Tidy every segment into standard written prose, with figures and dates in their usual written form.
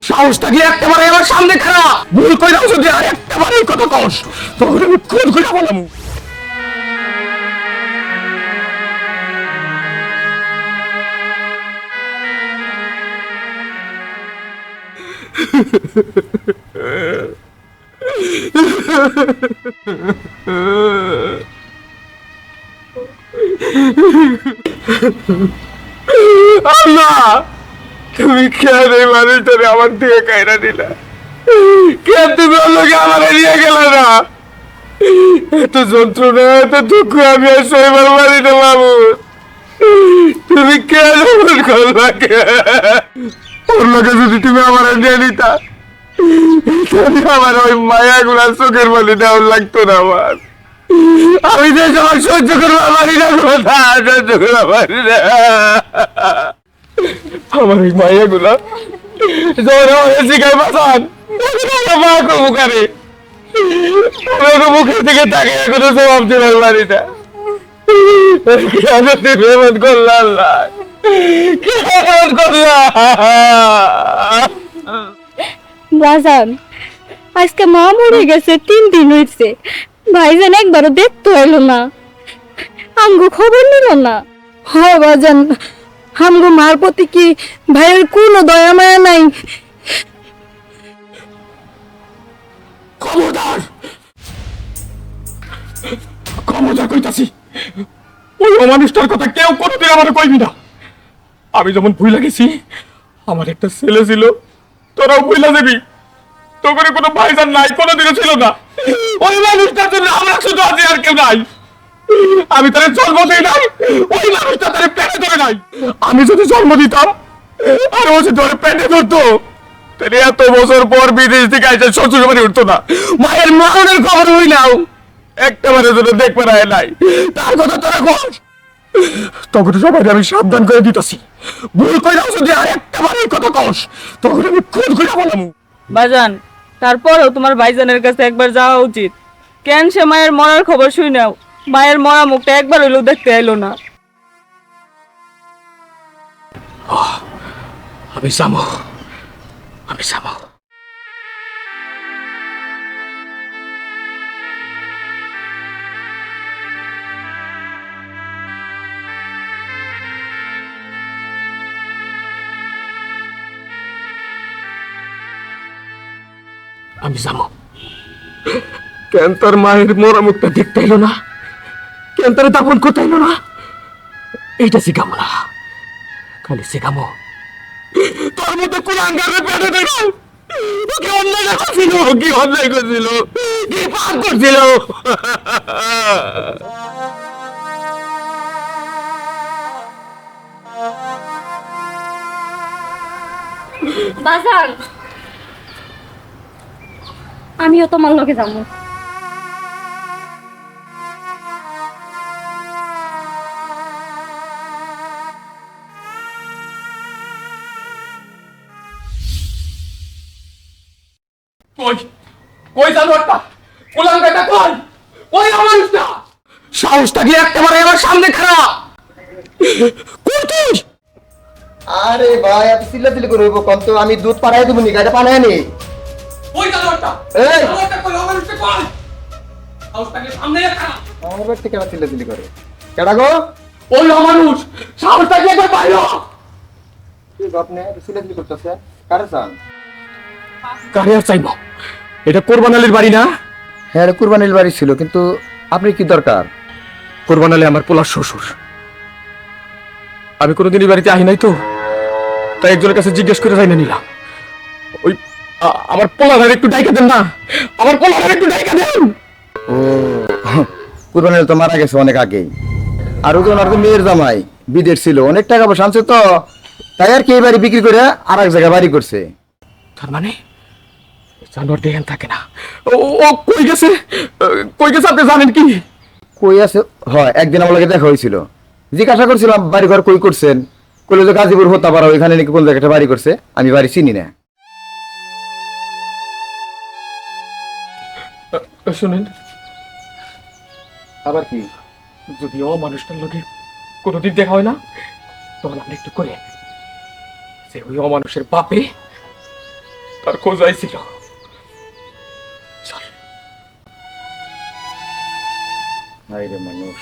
সাহস থাকলে একেবারে আমার সামনে খাড়া ভুল করে দাও যদি আর একবারে কথা কস তখন আমি খুন করে বললাম। আল্লাহ, তুমি কেন এই মানুষটারে আমার থেকে কায়রা দিলা? কেন তুমি ওর লোকে আমার নিয়ে গেলে না? এত যন্ত্রণা এত দুঃখ আমি আর সইবার পারি না বাবু। তুমি কেন মন করলা? ওর লোকে যদি তুমি আমার নিয়ে নিতা আমার ওই মায়া গুলা চোখের বলি দেওয়ার লাগতো না। আমার আমি যে সবাই সহ্য করবো পারি না, কথা সহ্য করবো পারি না। আমার এই মায়া গুলা শিখাই বাসান মুখারে মুখের দিকে তাকে কোনো জবাব দিবার পারি না। কেন তুমি এমন করলা আল্লাহ? কেমন করলা? বাজান, আজকে মা মরে গেছে 3 দিন হয়েছে। ভাইজান একবারও দেখতে এলো না, আমগো খবর নিল না। হ বাজান, আমগো মার প্রতি কি ভাইয়ের কোনো দয়া মায়া নাই? খবরদার, খবরদার কইতাছি, ওই অমানুষটার কথা কেউ কোনোদিন আমার কইবি না। আমি যেমন ভুইলা গেছি আমার একটা ছেলে ছিল, তোরাও ভুইলা যাবি। তোর কোনো ভাইজান নাই, কোনোদিনও ছিল না। ওই মানুষটার জন্য আমরা শুধু আছি, আর কেউ নাই। আমি তার জন্ম দিই নাই, ওই মানুষটা তার পেটে ধরে নাই। আমি যদি জন্ম দিতাম আর ও যদি ধরে পেটে ধরতো তাহলে এত বছর পর বিদেশ থেকে আইসা শ্বশুর বাড়ি উঠতো না। মায়ের মারণের খবর হইলাও একটা বারের জন্য দেখবে না নাই। তার কথা তোরা কস, তখন সবাই আমি সাবধান করে দিতেছি। ভুল করে যদি আর একটা বারের কথা কস তখন আমি খুন করে বললাম। বাজান, তারপরও তোমার ভাইজানের কাছে একবার যাওয়া উচিত। কেন সে মায়ের মরার খবর শুই নাও, মায়ের মরা মুখটা একবার হইলেও দেখতে এলো না। আমি যাবো, আমি যাবো। আমি যাবো। কেন তার মায়ের মরা মুখটা দেখতে এলো না? কেন তার দাপন করতে এলো না? এইটা শিখামো না, খালি শিখামো তোর মতো কোন আঙ্গারে পেটে দেব। কি অন্যায় করছিল, কি অন্যায় করছিল, কি পাপ করছিল। বাজান, আমিও তোমার লগে যাবো। কই কই জানোয়ারটা, কুলাঙ্গাটা কই, কই আমারটা? সাহস থাকলে একেবারে আমার সামনে খাড়া। কই তুই? আরে ভাই এত চিল্লাচিল্লি করে হইব কম তো, আমি দুধ পাঠাই দেবো নি, গাড়িটা পাঠাই নি। কই জানোয়ারটা? এই! জানোয়ারটা কই, আমারটা কই? সাহস থাকলে সামনে খাড়া। আমার বাড়িতে কেন চিল্লাচিল্লি করে? কেডা গো? ওই অমানুষ, সাহস থাকলে একবার বাইরে হ। কি গো আপনি এত চিল্লাচিল্লি করতেছেন? কারে চান? কারে আর চাইবো? এটা কোরবান আলীর বাড়ি না? হ্যাঁ রে, কুরবানির বাড়ি ছিল, কিন্তু আপনি কি দরকার? কোরবান আলী আমার পোলার শ্বশুর। আমি কোনোদিনই বাড়িতে আহি নাই তো, তাই একজনের কাছে জিজ্ঞেস করে যাই না নিলাম। ওই আমার পোলার একটু ডাইকা দেন না, আমার পোলার একটু ডাইকা দেন। ও কুরবানির তো মারা গেছে অনেক আগেই। আর ওকে ওনার তো মেয়ের জামাই বিদেশ ছিল, অনেক টাকা পয়সা আনছে তো, তাই আর কি এই বাড়ি বিক্রি করে আর এক জায়গায় বাড়ি করছে। তার মানে জানোয়ার দেখেন থাকে না। ও ও কই গেছে, কই গেছে আপনি জানেন কি? কই আছে? হয় একদিন আমার লাগে দেখা হয়েছিল, জিজ্ঞাসা করছিলাম বাড়ি ঘর কই করছেন, কইলো যে গাজীপুর হতাপাড়া ওইখানে নাকি কোন জায়গাটা বাড়ি করছে, আমি বাড়ি চিনি না। শুনেন, আবার কি? যদিও মানুষটার লোকে কোনোদিন দেখা হয় না, তখন আপনি একটু করে যে ওই অমানুষের বাপে তার খোঁজ আইছিল। ভাই রে মানুষ।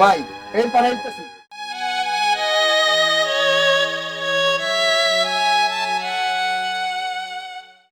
ভাই এই পাড়াইতেছি